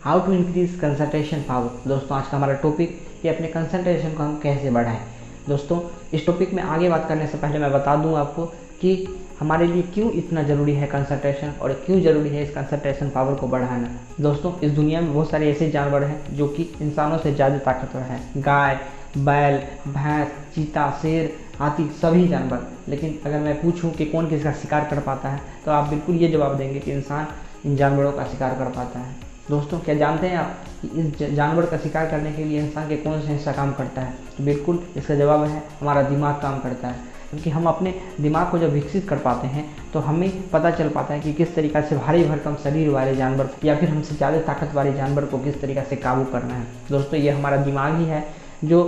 How to increase concentration power. दोस्तों आज का हमारा टॉपिक कि अपने कंसंट्रेशन को हम कैसे बढ़ाएं। दोस्तों इस टॉपिक में आगे बात करने से पहले मैं बता दूं आपको कि हमारे लिए क्यों इतना ज़रूरी है कंसंट्रेशन और क्यों ज़रूरी है इस कंसंट्रेशन पावर को बढ़ाना। दोस्तों इस दुनिया में बहुत सारे ऐसे जानवर हैं जो कि इंसानों से ज़्यादा ताकतवर हैं। गाय, बैल, भैंस, चीता, शेर, हाथी, सभी जानवर। लेकिन अगर मैं पूछूं कि कौन किसका शिकार कर पाता है तो आप बिल्कुल ये जवाब देंगे कि इंसान इन जानवरों का शिकार कर पाता है। दोस्तों क्या जानते हैं आप कि इस जानवर का शिकार करने के लिए इंसान के कौन सा हिस्सा काम करता है? तो बिल्कुल इसका जवाब है हमारा दिमाग काम करता है। क्योंकि हम अपने दिमाग को जब विकसित कर पाते हैं तो हमें पता चल पाता है कि किस तरीक़ा से भारी भरकम शरीर वाले जानवर या फिर हमसे ज़्यादा ताकत वाले जानवर को किस तरीक़ा से काबू करना है। दोस्तों ये हमारा दिमाग ही है जो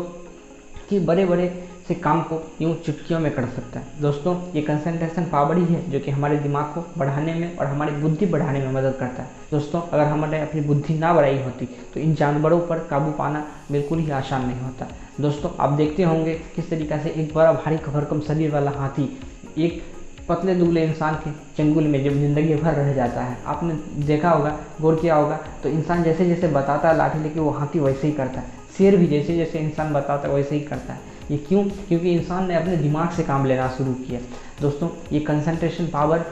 कि बड़े बड़े से काम को यूँ चुटकियों में कर सकता है। दोस्तों ये कंसंट्रेशन पावर ही है जो कि हमारे दिमाग को बढ़ाने में और हमारी बुद्धि बढ़ाने में मदद करता है। दोस्तों अगर हमने अपनी बुद्धि ना बढ़ाई होती तो इन जानवरों पर काबू पाना बिल्कुल ही आसान नहीं होता। दोस्तों आप देखते होंगे किस तरीक़ा से एक बड़ा भारी भरकम शरीर वाला हाथी एक पतले दुबले इंसान के चंगुल में जब ज़िंदगी भर रह जाता है। आपने देखा होगा, गौर किया होगा, तो इंसान जैसे जैसे बताता है लाठी लेके वो हाथी वैसे ही करता है। शेर भी जैसे जैसे इंसान बताता है वैसे ही करता है। ये क्यों? क्योंकि इंसान ने अपने दिमाग से काम लेना शुरू किया। दोस्तों ये कंसंट्रेशन पावर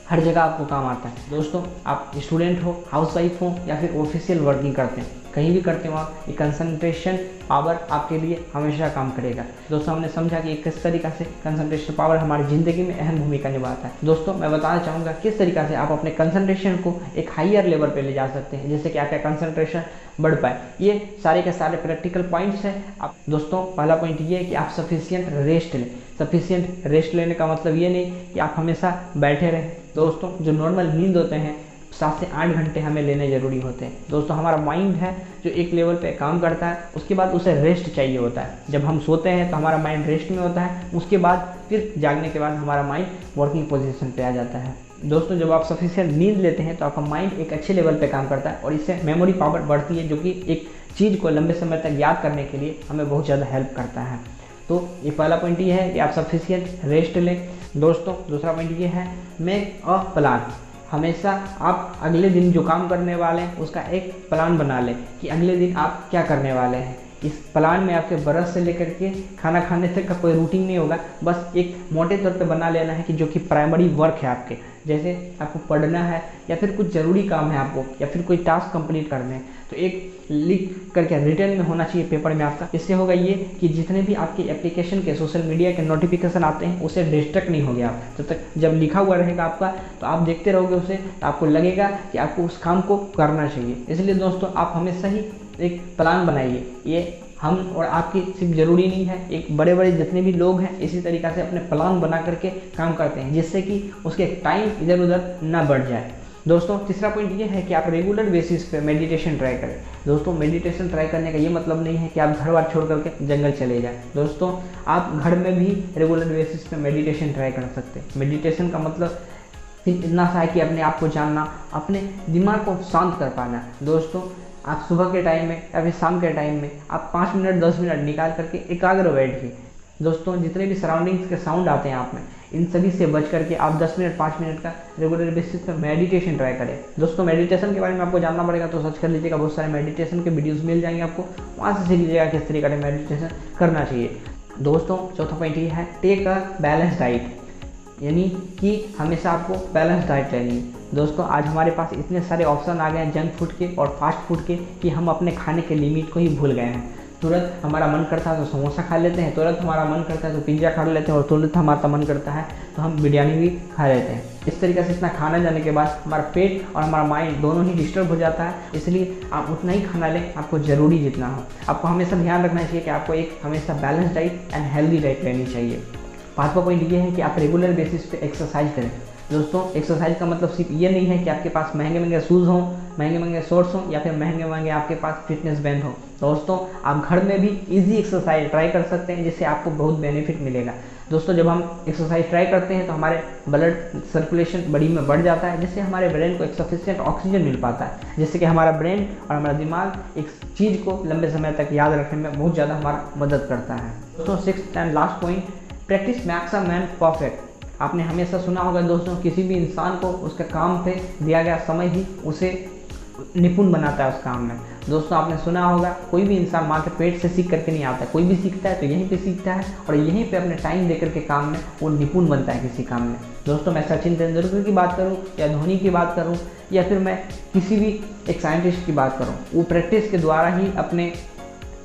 हर जगह आपको काम आता है। दोस्तों आप स्टूडेंट हो, हाउसवाइफ हो या फिर ऑफिशियल वर्किंग करते हैं, कहीं भी करते हो आप, ये कंसंट्रेशन पावर आपके लिए हमेशा काम करेगा। दोस्तों हमने समझा कि किस तरीक़ा से कंसंट्रेशन पावर हमारी ज़िंदगी में अहम भूमिका निभाता है। दोस्तों मैं बताना चाहूँगा किस तरीक़ा से आप अपने कंसंट्रेशन को एक हायर लेवल पे ले जा सकते हैं जिससे कि आपका कंसंट्रेशन बढ़ पाए। ये सारे के सारे प्रैक्टिकल पॉइंट्स हैं। आप दोस्तों पहला पॉइंट ये है कि आप सफिशिएंट रेस्ट लें। सफिशिएंट रेस्ट लेने का मतलब ये नहीं कि आप हमेशा बैठे रहें। दोस्तों जो नॉर्मल नींद होते हैं 7 से 8 घंटे हमें लेने ज़रूरी होते हैं। दोस्तों हमारा माइंड है जो एक लेवल पे काम करता है, उसके बाद उसे रेस्ट चाहिए होता है। जब हम सोते हैं तो हमारा माइंड रेस्ट में होता है, उसके बाद फिर जागने के बाद हमारा माइंड वर्किंग पोजीशन पे आ जाता है। दोस्तों जब आप सफिशिएंट नींद लेते हैं तो आपका माइंड एक अच्छे लेवल पे काम करता है और इससे मेमोरी पावर बढ़ती है जो कि एक चीज़ को लंबे समय तक याद करने के लिए हमें बहुत ज़्यादा हेल्प करता है। तो ये पहला पॉइंट ये है कि आप सफिशिएंट रेस्ट लें। दोस्तों दूसरा पॉइंट ये है मेक अ प्लान। हमेशा आप अगले दिन जो काम करने वाले हैं उसका एक प्लान बना लें कि अगले दिन आप क्या करने वाले हैं। इस प्लान में आपके ब्रश से लेकर के खाना खाने तक का कोई रूटीन नहीं होगा, बस एक मोटे तौर पे बना लेना है कि जो कि प्राइमरी वर्क है आपके, जैसे आपको पढ़ना है या फिर कुछ ज़रूरी काम है आपको या फिर कोई टास्क कंप्लीट करने हैं तो एक लिख करके रिटर्न में होना चाहिए पेपर में आपका। इससे होगा ये कि जितने भी आपके एप्लीकेशन के सोशल मीडिया के नोटिफिकेशन आते हैं उसे डिस्ट्रैक्ट नहीं हो गया आप। जब तक जब लिखा हुआ रहेगा आपका तो आप देखते रहोगे उसे, तो आपको लगेगा कि आपको उस काम को करना चाहिए। इसलिए दोस्तों आप हमेशा ही एक प्लान बनाइए। ये हम और आपकी सिर्फ ज़रूरी नहीं है, एक बड़े बड़े जितने भी लोग हैं इसी तरीक़ा से अपने प्लान बना करके काम करते हैं जिससे कि उसके टाइम इधर उधर ना बढ़ जाए। दोस्तों तीसरा पॉइंट ये है कि आप रेगुलर बेसिस पे मेडिटेशन ट्राई करें। दोस्तों मेडिटेशन ट्राई करने का ये मतलब नहीं है कि आप घर बार छोड़ करके जंगल चले जाएं। दोस्तों आप घर में भी रेगुलर बेसिस पे मेडिटेशन ट्राई कर सकते हैं। मेडिटेशन का मतलब इतना सा है कि अपने आप को जानना, अपने दिमाग को शांत कर पाना। दोस्तों आप सुबह के टाइम में या फिर शाम के टाइम में आप 5 मिनट 10 मिनट निकाल करके एकाग्र बैठिए। दोस्तों जितने भी सराउंडिंग्स के साउंड आते हैं आप में, इन सभी से बच करके आप 10 मिनट 5 मिनट का रेगुलर बेसिस पर मेडिटेशन ट्राई करें। दोस्तों मेडिटेशन के बारे में आपको जानना पड़ेगा तो सर्च कर लीजिएगा, बहुत सारे मेडिटेशन के वीडियोस मिल जाएंगे आपको, वहाँ से सीख लीजिएगा किस तरीके से मेडिटेशन करना चाहिए। दोस्तों चौथा पॉइंट ये है टेक अ बैलेंस डाइट, यानी कि हमेशा आपको बैलेंस डाइट लेनी है। दोस्तों आज हमारे पास इतने सारे ऑप्शन आ गए हैं जंक फूड के और फास्ट फूड के कि हम अपने खाने के लिमिट को ही भूल गए हैं। तुरंत हमारा मन करता है तो समोसा खा लेते हैं, तुरंत हमारा मन करता है तो पिज़्ज़ा खा लेते हैं और तुरंत हमारा मन करता है तो हम बिरयानी भी खा लेते हैं। इस तरीके से इतना खाना जाने के बाद हमारा पेट और हमारा माइंड दोनों ही डिस्टर्ब हो जाता है। इसलिए आप उतना ही खाना लें आपको ज़रूरी जितना हो। आपको हमेशा ध्यान रखना चाहिए कि आपको एक हमेशा balance diet and healthy diet लेनी चाहिए। पांचवा पॉइंट ये है कि आप रेगुलर बेसिस पे एक्सरसाइज करें। दोस्तों एक्सरसाइज का मतलब सिर्फ ये नहीं है कि आपके पास महंगे महंगे शूज़ हों, महंगे महंगे शॉर्ट्स हों या फिर महंगे महंगे आपके पास फिटनेस बैंड हो। दोस्तों आप घर में भी इजी एक्सरसाइज ट्राई कर सकते हैं जिससे आपको बहुत बेनिफिट मिलेगा। दोस्तों जब हम एक्सरसाइज ट्राई करते हैं तो हमारे ब्लड सर्कुलेशन बॉडी में बढ़ जाता है जिससे हमारे ब्रेन को एक सफिशिएंट ऑक्सीजन मिल पाता है, जिससे कि हमारा ब्रेन और हमारा दिमाग एक चीज़ को लंबे समय तक याद रखने में बहुत ज़्यादा हमारा मदद करता है। दोस्तों sixth and last point, practice max a man perfect. आपने हमेशा सुना होगा दोस्तों, किसी भी इंसान को उसके काम पे दिया गया समय ही उसे निपुण बनाता है उस काम में। दोस्तों आपने सुना होगा, कोई भी इंसान माँ के पेट से सीख करके नहीं आता, कोई भी सीखता है तो यहीं पे सीखता है और यहीं पे अपने टाइम देकर के काम में वो निपुण बनता है किसी काम में। दोस्तों मैं सचिन तेंदुलकर की बात करूँ या धोनी की बात करूँ या फिर मैं किसी भी एक साइंटिस्ट की बात करूँ, वो प्रैक्टिस के द्वारा ही अपने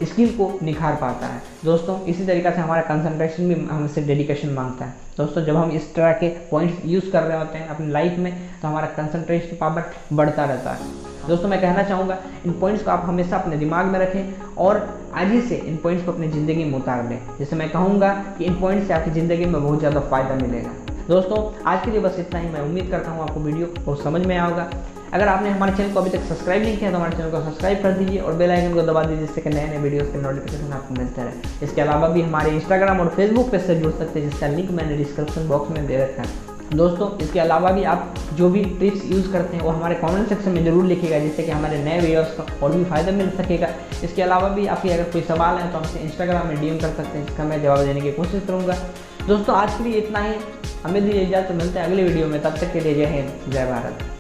स्किल को निखार पाता है। दोस्तों इसी तरीक़े से हमारा कंसंट्रेशन भी हमसे डेडिकेशन मांगता है। दोस्तों जब हम इस तरह के पॉइंट्स यूज़ कर रहे होते हैं अपनी लाइफ में तो हमारा कंसंट्रेशन पावर बढ़ता रहता है। दोस्तों मैं कहना चाहूँगा इन पॉइंट्स को आप हमेशा अपने दिमाग में रखें और आज ही से इन पॉइंट्स को अपनी ज़िंदगी में उतार लें। जैसे मैं कहूँगा कि इन पॉइंट्स से आपकी ज़िंदगी में बहुत ज़्यादा फ़ायदा मिलेगा। दोस्तों आज के लिए बस इतना ही। मैं उम्मीद करता हूँ आपको वीडियो बहुत समझ में आएगा। अगर आपने हमारे चैनल को अभी तक सब्सक्राइब नहीं किया तो हमारे चैनल को सब्सक्राइब कर दीजिए और बेल आइकन को दबा दीजिए, जिससे कि नए नए वीडियोस के नोटिफिकेशन आपको मिलते रहे। इसके अलावा भी हमारे इंस्टाग्राम और फेसबुक पेज से जुड़ सकते हैं, जिसका लिंक मैंने डिस्क्रिप्शन बॉक्स में दे रखा है। दोस्तों इसके अलावा भी आप जो भी टिप्स यूज़ करते हैं वो हमारे कमेंट सेक्शन में जरूर लिखिएगा, जिससे कि हमारे नए व्यूअर्स को और भी फ़ायदा मिल सकेगा। इसके अलावा भी आपकी अगर कोई सवाल है तो हमसे इंस्टाग्राम में DM कर सकते हैं, जिसका मैं जवाब देने की कोशिश करूँगा। दोस्तों आज के लिए इतना ही, हमें दीजिए इजाज़त, मिलते हैं अगले वीडियो में। तब तक के लिए जय हिंद, जय भारत।